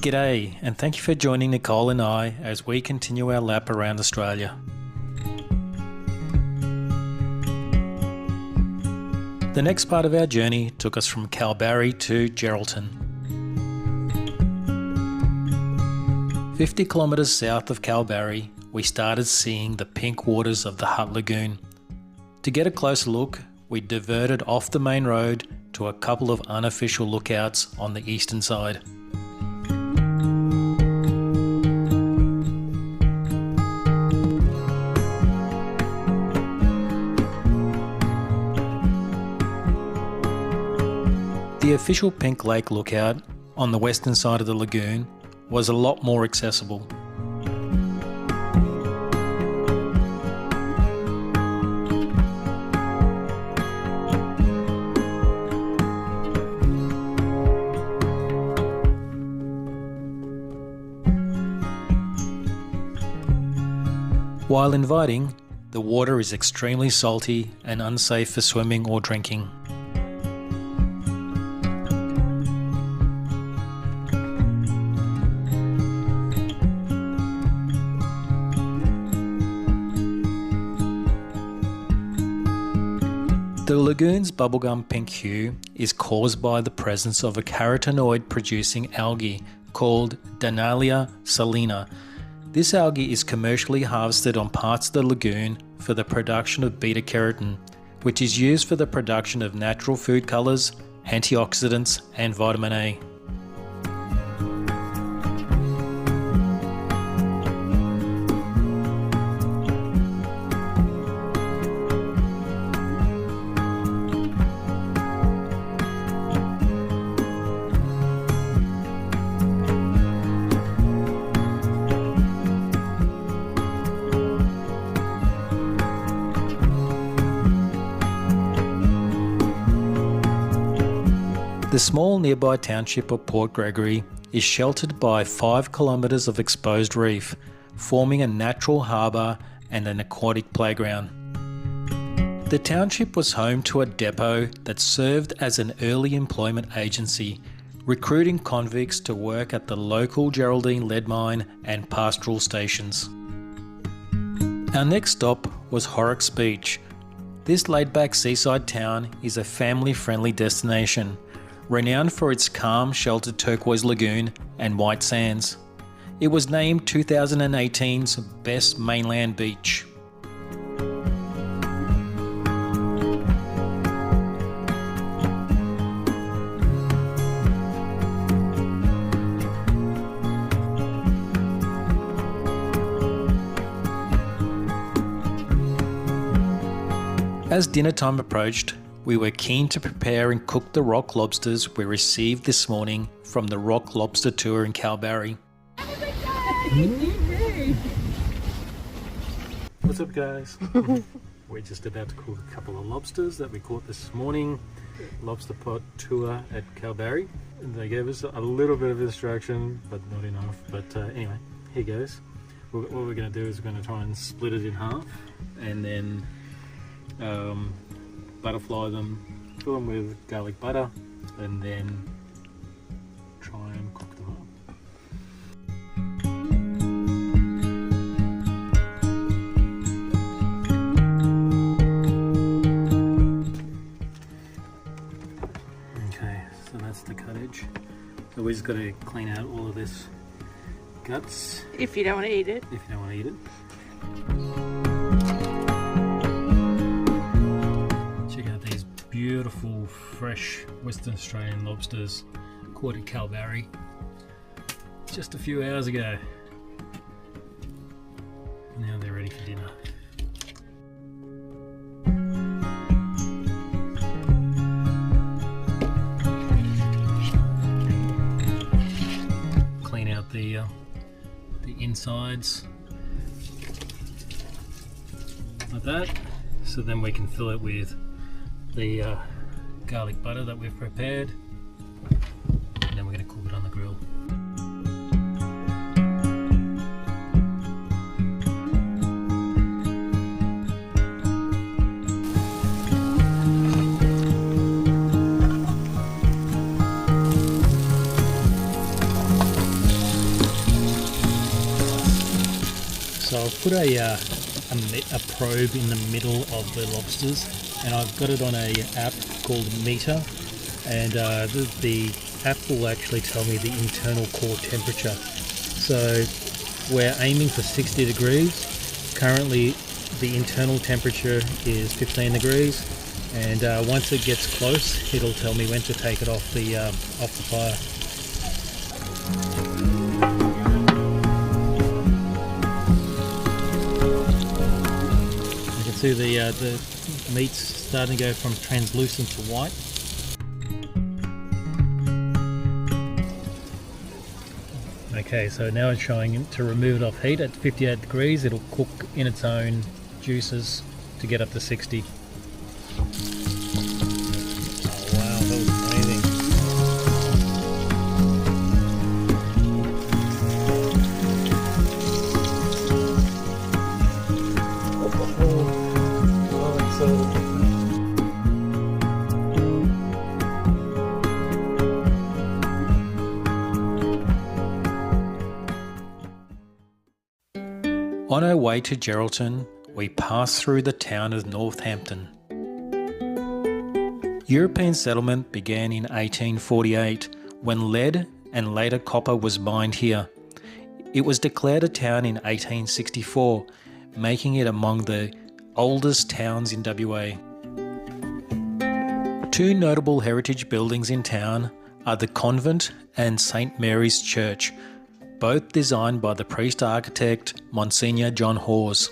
G'day, and thank you for joining Nicole and I as we continue our lap around Australia. The next part of our journey took us from Kalbarri to Geraldton. 50 kilometres south of Kalbarri, we started seeing the pink waters of the Hutt Lagoon. To get a closer look, we diverted off the main road to a couple of unofficial lookouts on the eastern side. The official Pink Lake lookout on the western side of the lagoon was a lot more accessible. While inviting, the water is extremely salty and unsafe for swimming or drinking. The lagoon's bubblegum pink hue is caused by the presence of a carotenoid producing algae called Dunaliella salina. This algae is commercially harvested on parts of the lagoon for the production of beta-carotene, which is used for the production of natural food colours, antioxidants and vitamin A. The small nearby township of Port Gregory is sheltered by 5 kilometres of exposed reef, forming a natural harbour and an aquatic playground. The township was home to a depot that served as an early employment agency, recruiting convicts to work at the local Geraldine Lead Mine and pastoral stations. Our next stop was Horrocks Beach. This laid-back seaside town is a family-friendly destination, renowned for its calm, sheltered turquoise lagoon and white sands. It was named 2018's Best Mainland Beach. As dinner time approached, we were keen to prepare and cook the rock lobsters we received this morning from the Rock Lobster Tour in Kalbarri. What's up, guys? We're just about to cook a couple of lobsters that we caught this morning. Lobster pot tour at Kalbarri. They gave us a little bit of instruction, but not enough. But anyway, here goes. What we're going to do is we're going to try and split it in half and then butterfly them, fill them with garlic butter, and then try and cook them up. Okay, so that's the cuttage. So we just got to clean out all of this guts. If you don't want to eat it. If you don't want to eat it. Beautiful, fresh Western Australian lobsters caught at Kalbarri just a few hours ago. Now they're ready for dinner. Clean out the insides like that, so then we can fill it with the garlic butter that we've prepared, and then we're going to cook it on the grill. I've put a probe in the middle of the lobsters, and I've got it on a app called Meter, and the app will actually tell me the internal core temperature. So we're aiming for 60 degrees. Currently the internal temperature is 15 degrees, and once it gets close, it'll tell me when to take it off the fire. You can see the meat's starting to go from translucent to white. Okay, so now it's showing to remove it off heat at 58 degrees. It'll cook in its own juices to get up to 60. Oh wow, that was amazing. Oh, it's so... On our way to Geraldton, we passed through the town of Northampton. European settlement began in 1848 when lead and later copper was mined here. It was declared a town in 1864, making it among the oldest towns in WA. Two notable heritage buildings in town are the convent and St Mary's Church, both designed by the priest-architect Monsignor John Hawes.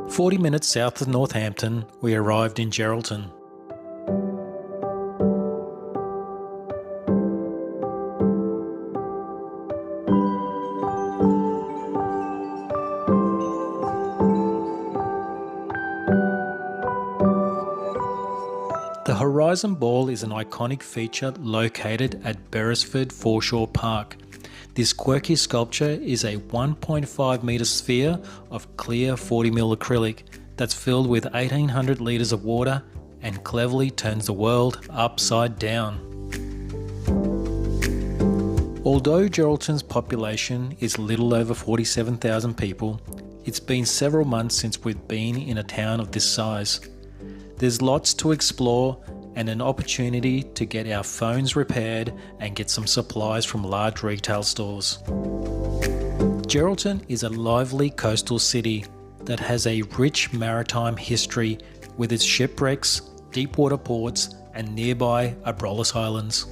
"40 minutes south of Northampton, we arrived in Geraldton. The Horizon Ball is an iconic feature located at Beresford Foreshore Park. This quirky sculpture is a 1.5 metre sphere of clear 40mm acrylic that's filled with 1800 litres of water and cleverly turns the world upside down. Although Geraldton's population is little over 47,000 people, it's been several months since we've been in a town of this size. There's lots to explore and an opportunity to get our phones repaired and get some supplies from large retail stores. Geraldton is a lively coastal city that has a rich maritime history with its shipwrecks, deepwater ports and nearby Abrolhos Islands.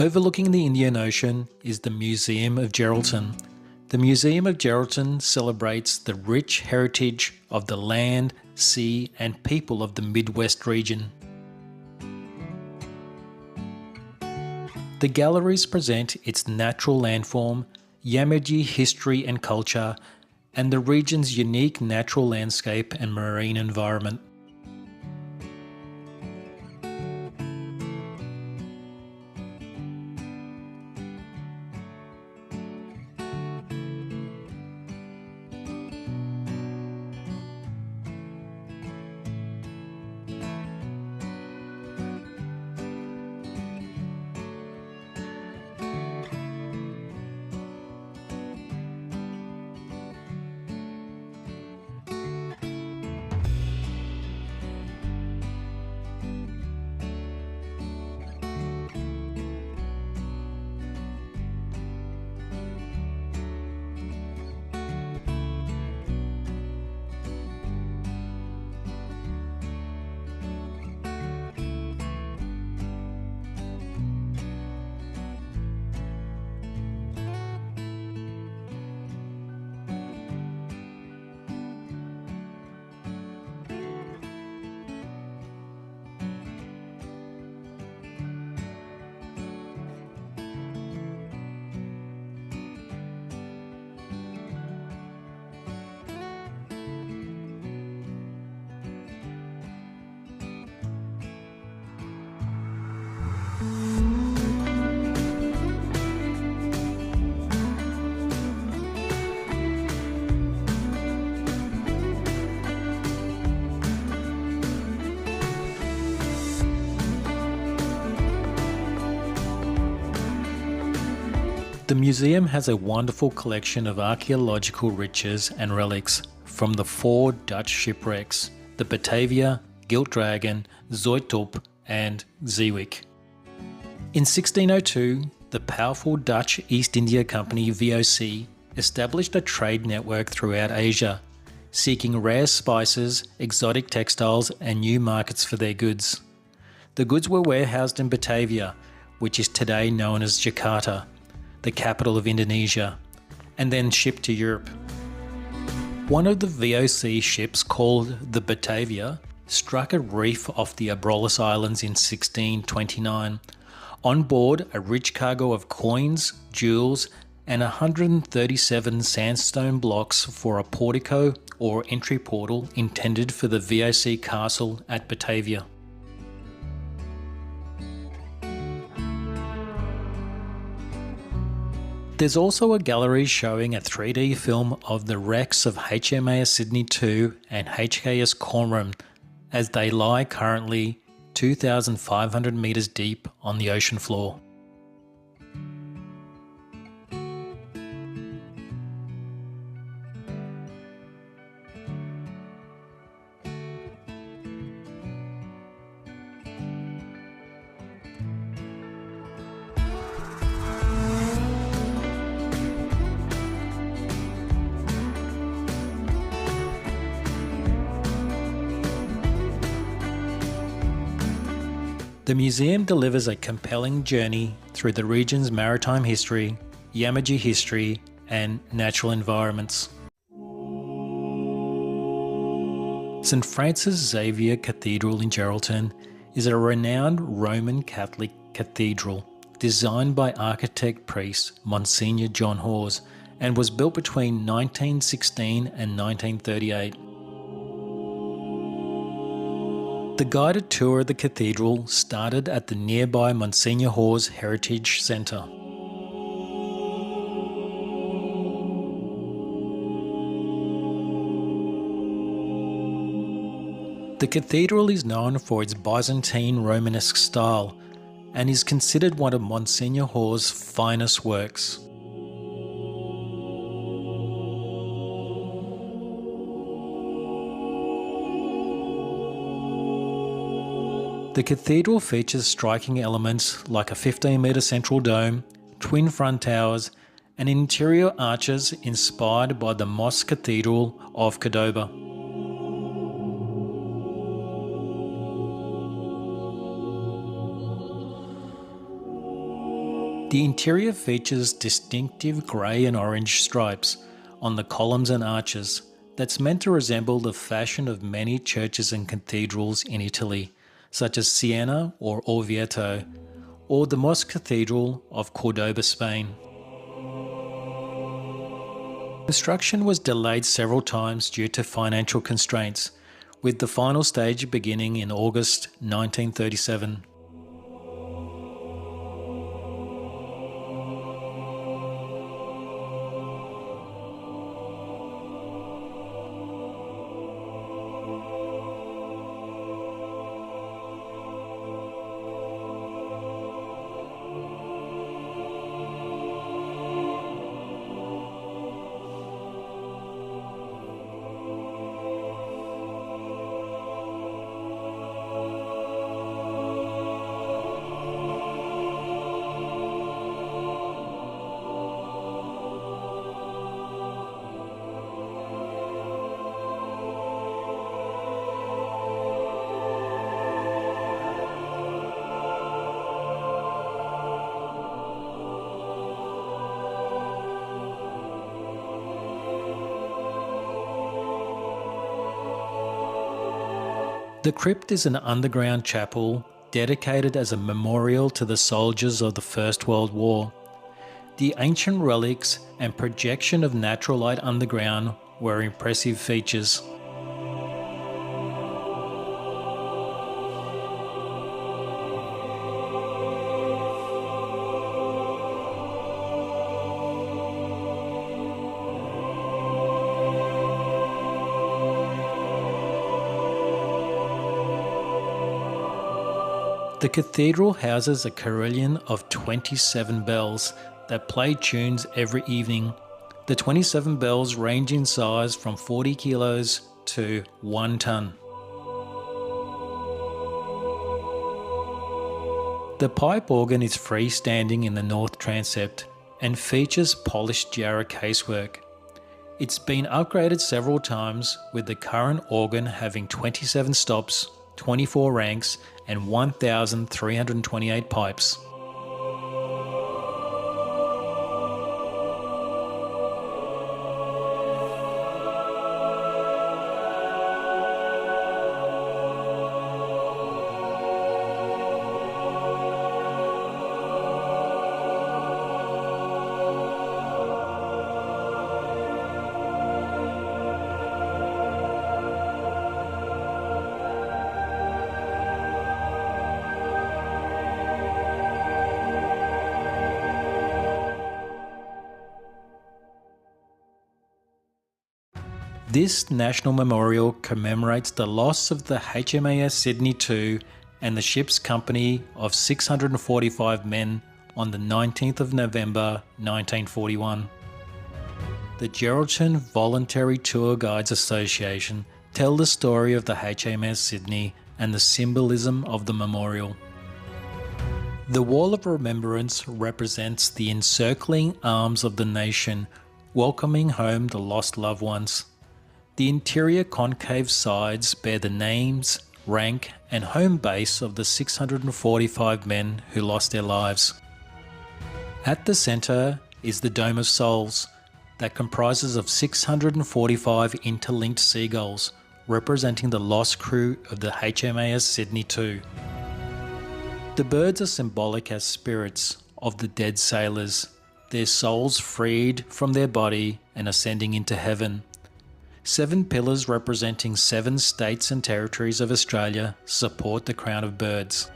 Overlooking the Indian Ocean is the Museum of Geraldton. The Museum of Geraldton celebrates the rich heritage of the land, sea and people of the Midwest region. The galleries present its natural landform, Yamatji history and culture, and the region's unique natural landscape and marine environment. The museum has a wonderful collection of archaeological riches and relics from the 4 Dutch shipwrecks, the Batavia, Gilt Dragon, Zoeterp and Zeewick. In 1602, the powerful Dutch East India Company VOC established a trade network throughout Asia, seeking rare spices, exotic textiles and new markets for their goods. The goods were warehoused in Batavia, which is today known as Jakarta, the capital of Indonesia, and then shipped to Europe. One of the VOC ships, called the Batavia, struck a reef off the Abrolhos Islands in 1629. On board, a rich cargo of coins, jewels, and 137 sandstone blocks for a portico or entry portal intended for the VOC castle at Batavia. There's also a gallery showing a 3D film of the wrecks of HMAS Sydney 2 and HKS Cormorant as they lie currently 2,500 metres deep on the ocean floor. The museum delivers a compelling journey through the region's maritime history, Yamatji history, and natural environments. St. Francis Xavier Cathedral in Geraldton is a renowned Roman Catholic cathedral designed by architect-priest Monsignor John Hawes and was built between 1916 and 1938. The guided tour of the cathedral started at the nearby Monsignor Hawes Heritage Centre. The cathedral is known for its Byzantine Romanesque style and is considered one of Monsignor Hawes' finest works. The cathedral features striking elements like a 15-metre central dome, twin front towers, and interior arches inspired by the Mosque Cathedral of Cordoba. The interior features distinctive grey and orange stripes on the columns and arches that's meant to resemble the fashion of many churches and cathedrals in Italy, such as Siena or Orvieto, or the Mosque Cathedral of Cordoba, Spain. Construction was delayed several times due to financial constraints, with the final stage beginning in August 1937. The crypt is an underground chapel dedicated as a memorial to the soldiers of the First World War. The ancient relics and projection of natural light underground were impressive features. The cathedral houses a carillon of 27 bells that play tunes every evening. The 27 bells range in size from 40 kilos to 1 ton. The pipe organ is freestanding in the north transept and features polished Jarrah casework. It's been upgraded several times, with the current organ having 27 stops, 24 ranks and 1,328 pipes. This national memorial commemorates the loss of the HMAS Sydney II and the ship's company of 645 men on the 19th of November 1941. The Geraldton Voluntary Tour Guides Association tell the story of the HMAS Sydney and the symbolism of the memorial. The Wall of Remembrance represents the encircling arms of the nation, welcoming home the lost loved ones. The interior concave sides bear the names, rank and home base of the 645 men who lost their lives. At the centre is the Dome of Souls that comprises of 645 interlinked seagulls representing the lost crew of the HMAS Sydney II. The birds are symbolic as spirits of the dead sailors, their souls freed from their body and ascending into heaven. 7 pillars representing 7 states and territories of Australia support the crown of birds.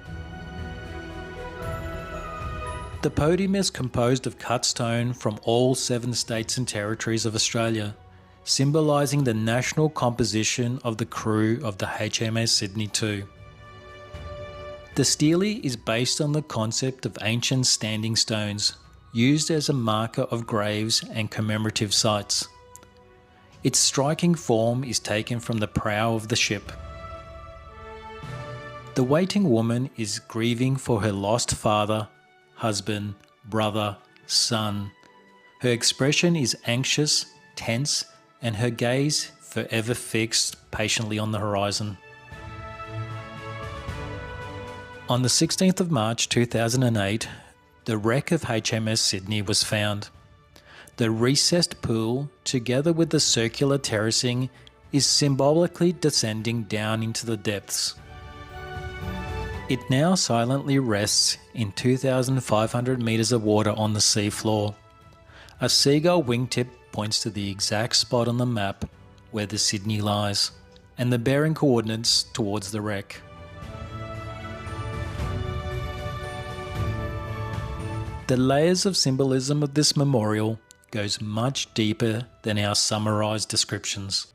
The podium is composed of cut stone from all 7 states and territories of Australia, symbolising the national composition of the crew of the HMAS Sydney II. The stele is based on the concept of ancient standing stones, used as a marker of graves and commemorative sites. Its striking form is taken from the prow of the ship. The waiting woman is grieving for her lost father, husband, brother, son. Her expression is anxious, tense, and her gaze forever fixed patiently on the horizon. On the 16th of March 2008, the wreck of HMS Sydney was found. The recessed pool, together with the circular terracing, is symbolically descending down into the depths. It now silently rests in 2,500 metres of water on the seafloor. A seagull wingtip points to the exact spot on the map where the Sydney lies, and the bearing coordinates towards the wreck. The layers of symbolism of this memorial goes much deeper than our summarised descriptions.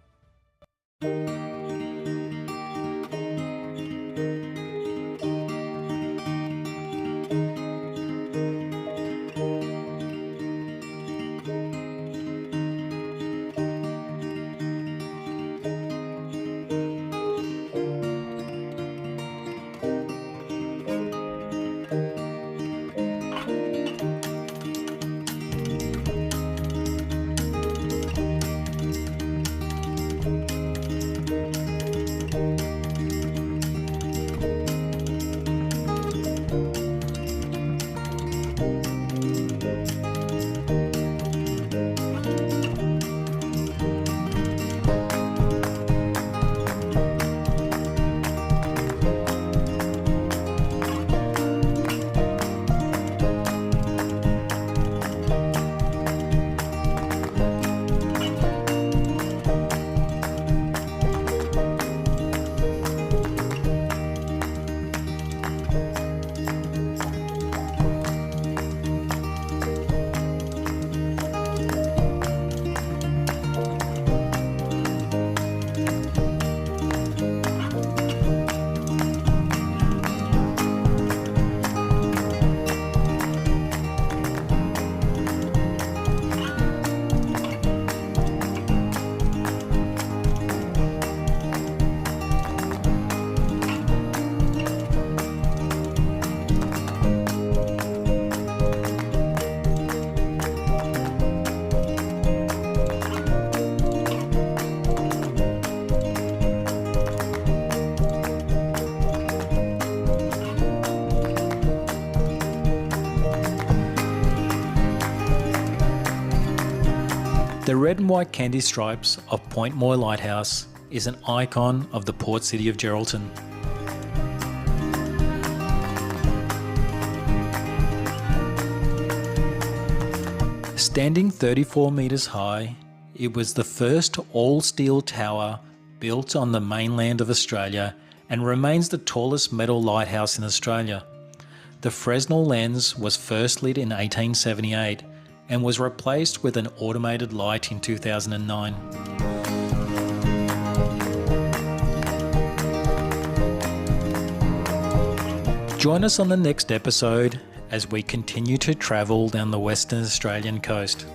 The red and white candy stripes of Point Moore Lighthouse is an icon of the port city of Geraldton. Standing 34 metres high, it was the first all-steel tower built on the mainland of Australia and remains the tallest metal lighthouse in Australia. The Fresnel lens was first lit in 1878 and was replaced with an automated light in 2009. Join us on the next episode as we continue to travel down the Western Australian coast.